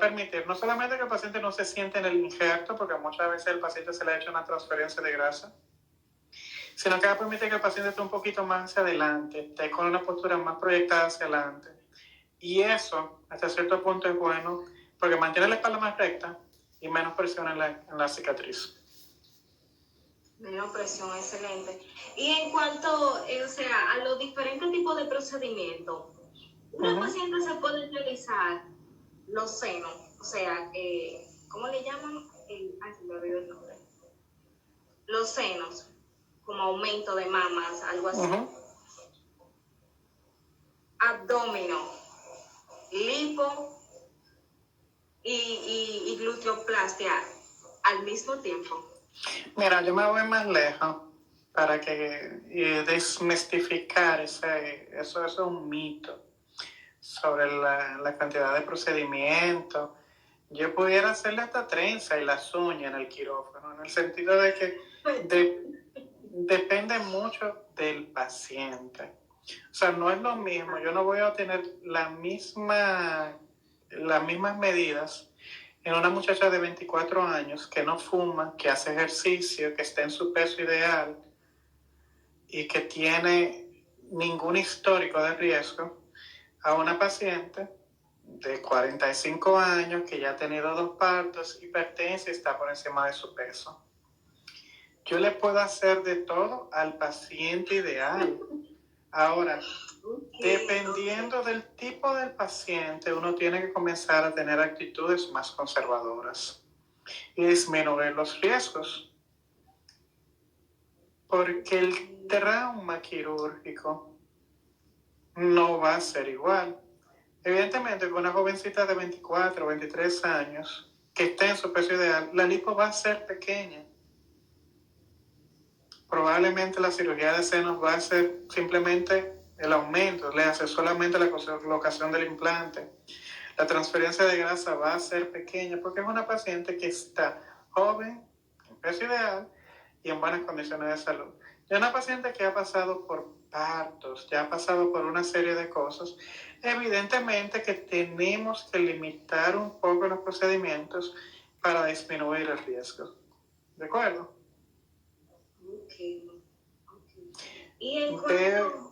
permitir no solamente que el paciente no se siente en el injerto, porque muchas veces el paciente se le ha hecho una transferencia de grasa, sino que va a permitir que el paciente esté un poquito más hacia adelante, esté con una postura más proyectada hacia adelante. Y eso, hasta cierto punto, es bueno, porque mantiene la espalda más recta y menos presión en la cicatriz. Menos presión, excelente. Y en cuanto, a los diferentes tipos de procedimientos, una paciente se puede realizar los senos, ¿cómo le llaman? Ay, se me olvidó el nombre. Los senos, como aumento de mamas, algo así. Abdomino, lipo y gluteoplastia al mismo tiempo. Mira, yo me voy más lejos para que desmistificar eso es un mito sobre la cantidad de procedimientos. Yo pudiera hacerle hasta trenza y las uñas en el quirófano, en el sentido de que depende mucho del paciente. O sea, no es lo mismo, yo no voy a tener las mismas medidas en una muchacha de 24 años que no fuma, que hace ejercicio, que está en su peso ideal y que tiene ningún histórico de riesgo, a una paciente de 45 años que ya ha tenido 2 partos, hipertensa y está por encima de su peso. Yo le puedo hacer de todo al paciente ideal. Ahora, dependiendo del tipo del paciente, uno tiene que comenzar a tener actitudes más conservadoras y disminuir los riesgos. Porque el trauma quirúrgico no va a ser igual. Evidentemente, con una jovencita de 24 o 23 años que esté en su peso ideal, la lipo va a ser pequeña. Probablemente la cirugía de senos va a ser simplemente el aumento, le hace solamente la colocación del implante. La transferencia de grasa va a ser pequeña porque es una paciente que está joven, en peso ideal y en buenas condiciones de salud. Y una paciente que ha pasado por partos, ya ha pasado por una serie de cosas, evidentemente que tenemos que limitar un poco los procedimientos para disminuir el riesgo. ¿De acuerdo? Okay. Y en cuanto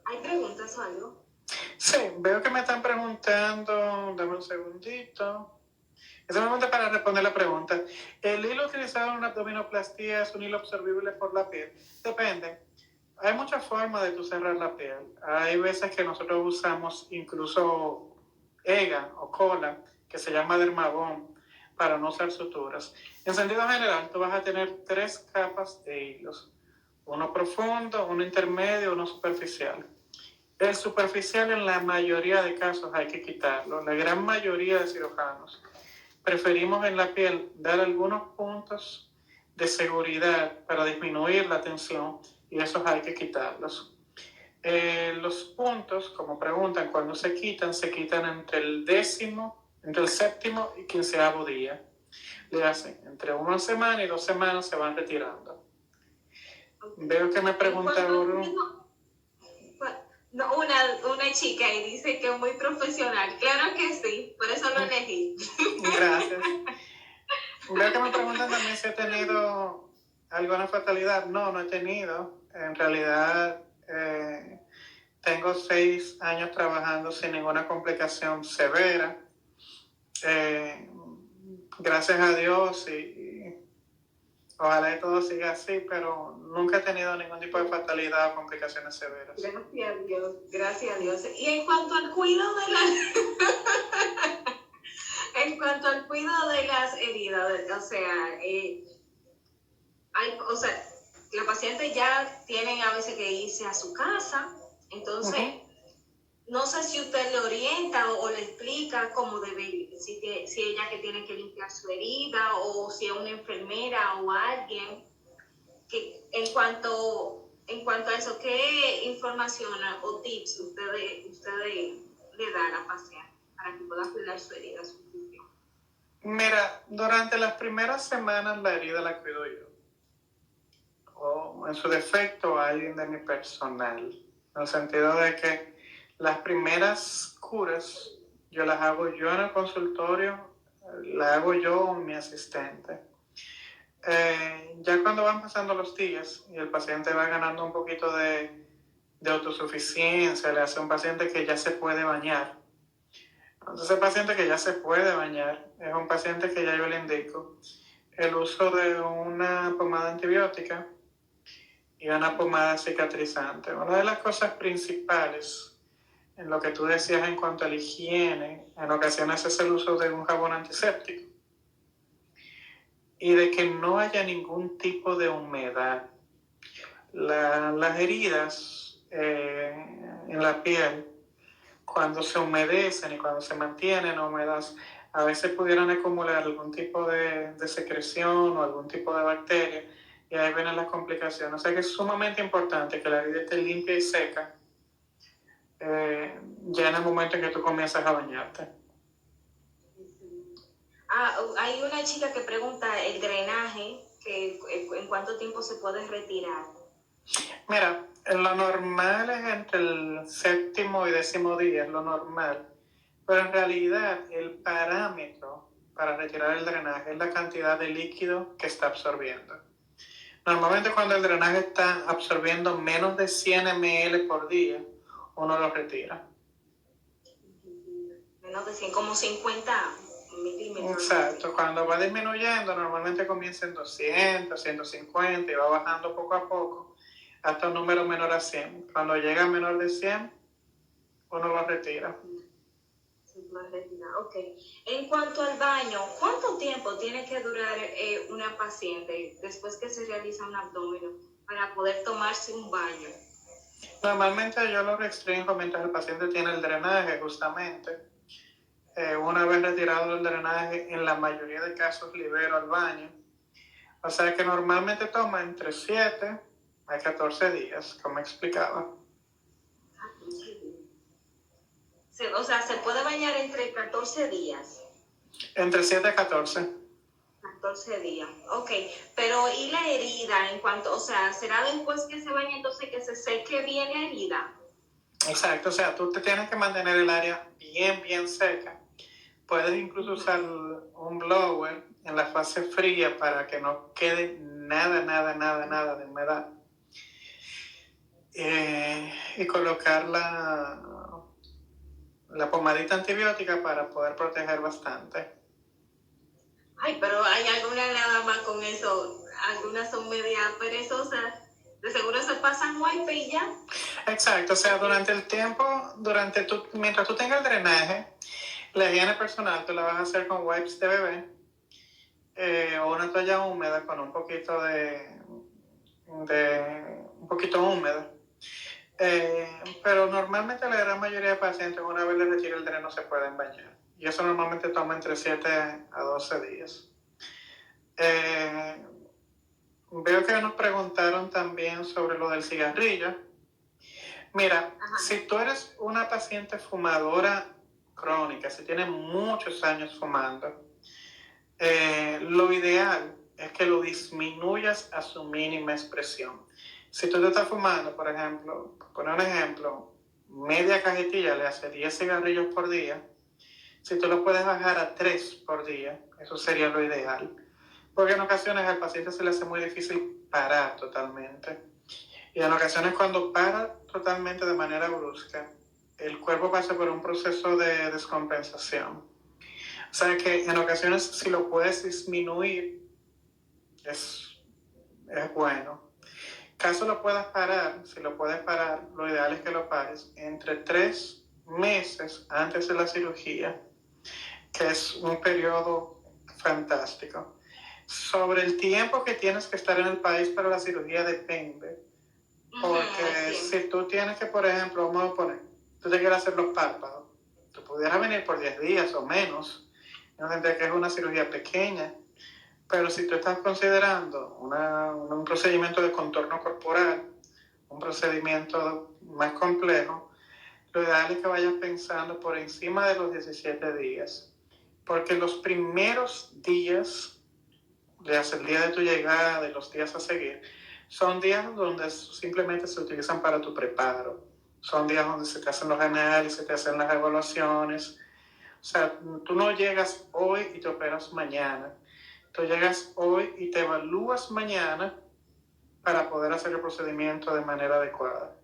¿hay preguntas o algo? Sí, veo que me están preguntando, dame un segundito. Es un momento para responder la pregunta. ¿El hilo utilizado en una abdominoplastía es un hilo absorbible por la piel? Depende. Hay muchas formas de tú cerrar la piel. Hay veces que nosotros usamos incluso EGA o cola, que se llama dermabón, para no usar suturas. En sentido general, tú vas a tener 3 capas de hilos. Uno profundo, uno intermedio, uno superficial. El superficial en la mayoría de casos hay que quitarlo. La gran mayoría de cirujanos preferimos en la piel dar algunos puntos de seguridad para disminuir la tensión y esos hay que quitarlos. Los puntos, como preguntan, cuando se quitan entre el séptimo y 15º día. Le hacen entre 1 semana y 2 semanas se van retirando. Veo que me preguntaron... No, una chica y dice que es muy profesional. Claro que sí, por eso lo elegí. Gracias. Veo que me preguntan también si he tenido alguna fatalidad. No he tenido. En realidad, tengo 6 años trabajando sin ninguna complicación severa. Gracias a Dios y ojalá que todo siga así, pero nunca he tenido ningún tipo de fatalidad o complicaciones severas. Gracias a Dios, gracias a Dios. Y en cuanto al cuidado de las heridas, la paciente ya tienen a veces que irse a su casa, entonces no sé si usted le orienta o le explica cómo debe, si ella que tiene que limpiar su herida o si es una enfermera o alguien, que en cuanto a eso, ¿qué información o tips ustedes le dan a la paciente para que pueda cuidar su herida, su función? Mira, durante las primeras semanas la herida la cuido yo. O en su defecto alguien de mi personal. En el sentido de que las primeras curas yo las hago yo en el consultorio, la hago yo o mi asistente. Ya cuando van pasando los días y el paciente va ganando un poquito de autosuficiencia, le hace un paciente que ya se puede bañar. Entonces el paciente que ya se puede bañar es un paciente que ya yo le indico el uso de una pomada antibiótica y una pomada cicatrizante. Una de las cosas principales en lo que tú decías en cuanto a la higiene, en ocasiones es el uso de un jabón antiséptico y de que no haya ningún tipo de humedad. Las heridas en la piel, cuando se humedecen y cuando se mantienen húmedas, a veces pudieran acumular algún tipo de secreción o algún tipo de bacteria y ahí vienen las complicaciones. O sea que es sumamente importante que la herida esté limpia y seca ya en el momento en que tú comienzas a bañarte. Hay una chica que pregunta el drenaje, que en cuánto tiempo se puede retirar. Mira, lo normal es entre el séptimo y décimo día, es lo normal. Pero en realidad el parámetro para retirar el drenaje es la cantidad de líquido que está absorbiendo. Normalmente cuando el drenaje está absorbiendo menos de 100 ml por día, uno lo retira. Menos de 100, como 50 milímetros. Exacto, cuando va disminuyendo, normalmente comienza en 200, 150 y va bajando poco a poco hasta un número menor a 100. Cuando llega a menor de 100, uno lo retira. Ok. En cuanto al baño, ¿cuánto tiempo tiene que durar una paciente después que se realiza un abdomen para poder tomarse un baño? Normalmente yo lo restringo mientras el paciente tiene el drenaje, justamente. Una vez retirado el drenaje, en la mayoría de casos libero al baño. O sea que normalmente toma entre 7 a 14 días, como explicaba. O sea, se puede bañar entre 14 días. Entre 7 a 14. 14 días, ok. Pero ¿y la herida en cuanto, o sea, será después que se bañe entonces que se seque bien la herida? Exacto, o sea, tú te tienes que mantener el área bien seca. Puedes incluso usar un blower en la fase fría para que no quede nada de humedad. Y colocar la pomadita antibiótica para poder proteger bastante. Ay, pero hay algunas nada más con eso, algunas son media perezosas, de seguro se pasan wipe y ya. Exacto, o sea, durante el tiempo, mientras tú tengas el drenaje, la higiene personal tú la vas a hacer con wipes de bebé o una toalla húmeda con un poquito un poquito húmeda. Pero normalmente la gran mayoría de pacientes una vez les retira el dreno se pueden bañar y eso normalmente toma entre 7 a 12 días. Veo que nos preguntaron también sobre lo del cigarrillo. Mira, si tú eres una paciente fumadora crónica, si tienes muchos años fumando, lo ideal es que lo disminuyas a su mínima expresión. Si tú te estás fumando, por ejemplo, poner un ejemplo, media cajetilla le hace 10 cigarrillos por día, si tú lo puedes bajar a 3 por día, eso sería lo ideal. Porque en ocasiones al paciente se le hace muy difícil parar totalmente. Y en ocasiones cuando para totalmente de manera brusca, el cuerpo pasa por un proceso de descompensación. O sea que en ocasiones si lo puedes disminuir, es bueno. Caso lo puedas parar, si lo puedes parar, lo ideal es que lo pares entre 3 meses antes de la cirugía, que es un periodo fantástico. Sobre el tiempo que tienes que estar en el país para la cirugía depende. Porque si tú tienes que, por ejemplo, vamos a poner, tú te quieres hacer los párpados, tú pudieras venir por 10 días o menos, no tendría que es una cirugía pequeña, pero si tú estás considerando un procedimiento de contorno corporal, un procedimiento más complejo, lo ideal es que vayas pensando por encima de los 17 días, porque los primeros días, desde el día de tu llegada, de los días a seguir, son días donde simplemente se utilizan para tu preparo. Son días donde se te hacen los análises, se te hacen las evaluaciones. sea, tú no llegas hoy y te operas mañana. Tú llegas hoy y te evalúas mañana para poder hacer el procedimiento de manera adecuada.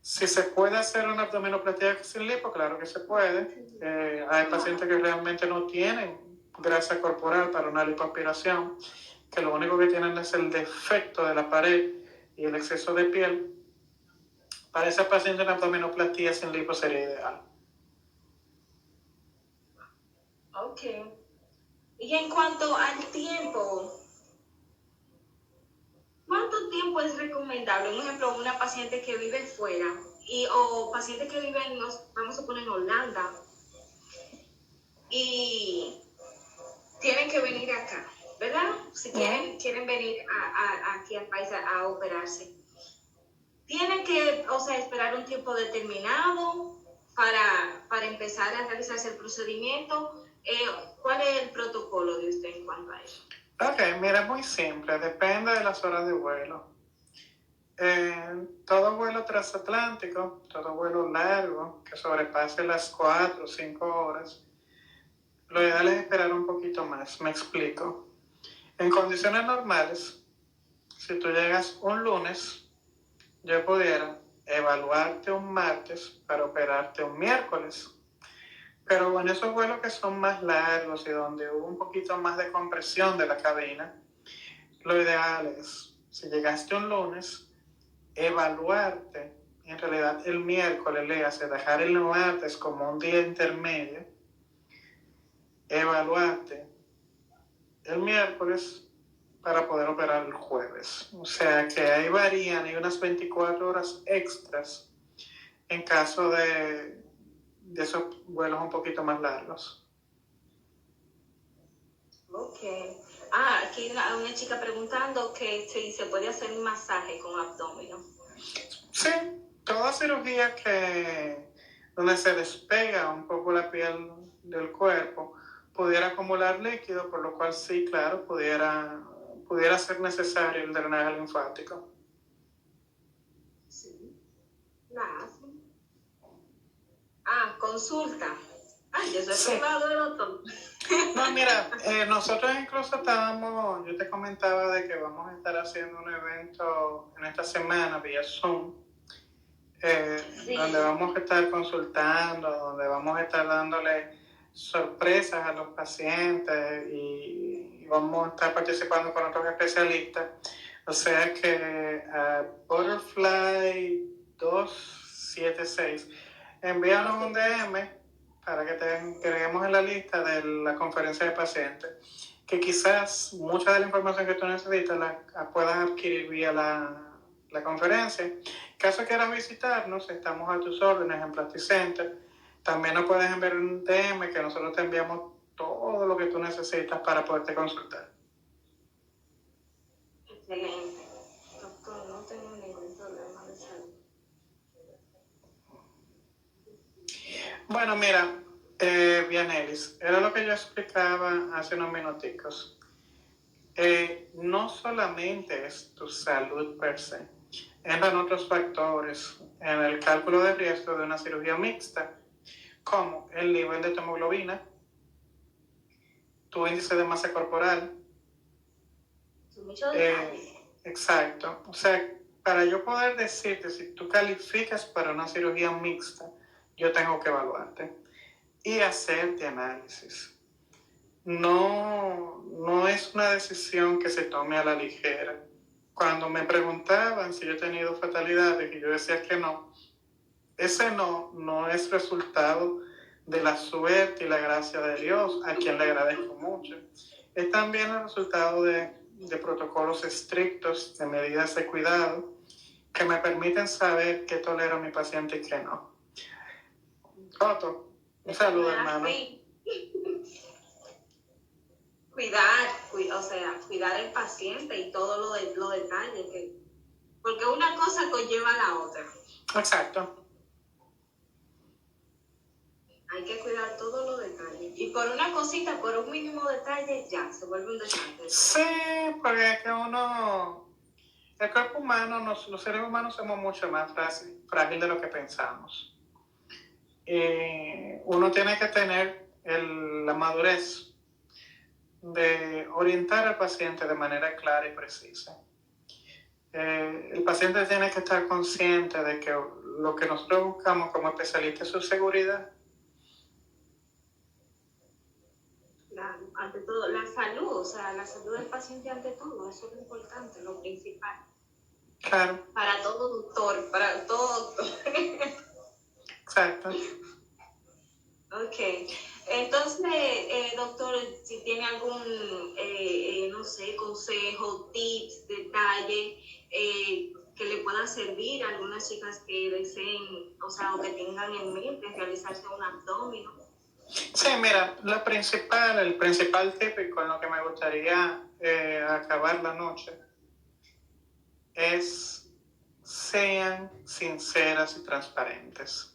Si se puede hacer una abdominoplastia sin lipo, claro que se puede. Hay pacientes que realmente no tienen grasa corporal para una lipoaspiración, que lo único que tienen es el defecto de la pared y el exceso de piel. Para ese paciente una abdominoplastia sin lipo sería ideal. Ok. Y en cuanto al tiempo, ¿cuánto tiempo es recomendable? Un ejemplo, una paciente que vive fuera o pacientes que viven, vamos a poner en Holanda, y tienen que venir acá, ¿verdad? Si quieren venir aquí al país a operarse. Tienen que, o sea, esperar un tiempo determinado para empezar a realizarse el procedimiento. ¿Cuál es el protocolo de usted en cuanto a eso? Ok, mira, es muy simple, depende de las horas de vuelo. Todo vuelo transatlántico, todo vuelo largo, que sobrepase las 4 o 5 horas, lo ideal es esperar un poquito más, me explico. En condiciones normales, si tú llegas un lunes, yo pudiera evaluarte un martes para operarte un miércoles. Pero en esos vuelos que son más largos y donde hubo un poquito más de compresión de la cabina, lo ideal es, si llegaste un lunes, evaluarte, en realidad el miércoles le hace dejar el martes como un día intermedio, evaluarte el miércoles para poder operar el jueves. O sea que ahí varían y unas 24 horas extras en caso de esos vuelos un poquito más largos. Ok. Aquí una chica preguntando que si se puede hacer un masaje con abdomen. Sí, toda cirugía donde se despega un poco la piel del cuerpo pudiera acumular líquido, por lo cual sí, claro, pudiera ser necesario el drenaje linfático. Sí, la hacen. Consulta. Yo soy Sí. privado, doctor. No, mira, nosotros incluso yo te comentaba de que vamos a estar haciendo un evento en esta semana vía Zoom, sí, donde vamos a estar consultando, donde vamos a estar dándole sorpresas a los pacientes y vamos a estar participando con otros especialistas. O sea que Butterfly 276, envíanos un DM para que te agreguemos en la lista de la conferencia de pacientes, que quizás mucha de la información que tú necesitas la puedas adquirir vía la conferencia. En caso quieras visitarnos, estamos a tus órdenes en Plasticenter. También nos puedes enviar un DM que nosotros te enviamos todo lo que tú necesitas para poderte consultar. Excelente. Doctor, no tengo ningún problema de salud. Bueno, mira, Vianelis, era lo que yo explicaba hace unos minuticos. No solamente es tu salud per se, entran otros factores en el cálculo de riesgo de una cirugía mixta, como el nivel de tu hemoglobina, tu índice de masa corporal. Mucho detalle. Exacto. O sea, para yo poder decirte si tú calificas para una cirugía mixta, yo tengo que evaluarte y hacerte análisis. No es una decisión que se tome a la ligera. Cuando me preguntaban si yo he tenido fatalidades y yo decía que no, ese no es resultado de la suerte y la gracia de Dios, a quien le agradezco mucho. Es también el resultado de protocolos estrictos, de medidas de cuidado, que me permiten saber qué tolero a mi paciente y qué no. Otto, un saludo, hermano. Cuidar el paciente y todo lo detalles, porque una cosa conlleva a la otra. Exacto. Hay que cuidar todos los detalles. Y por una cosita, por un mínimo detalle, ya, se vuelve un desastre. Sí, porque es que el cuerpo humano, los seres humanos somos mucho más frágiles de lo que pensamos. Uno tiene que tener la madurez de orientar al paciente de manera clara y precisa. El paciente tiene que estar consciente de que lo que nosotros buscamos como especialistas es su seguridad. Ante todo, la salud, o sea, la salud del paciente ante todo, eso es lo importante, lo principal. Claro. Para todo doctor, para todo doctor. Exacto. Ok, entonces, doctor, si tiene algún, no sé, consejo, tips, detalle que le puedan servir a algunas chicas que deseen, o sea, o que tengan en mente realizarse un abdomen. Sí, mira, el principal tip y con lo que me gustaría acabar la noche es sean sinceras y transparentes.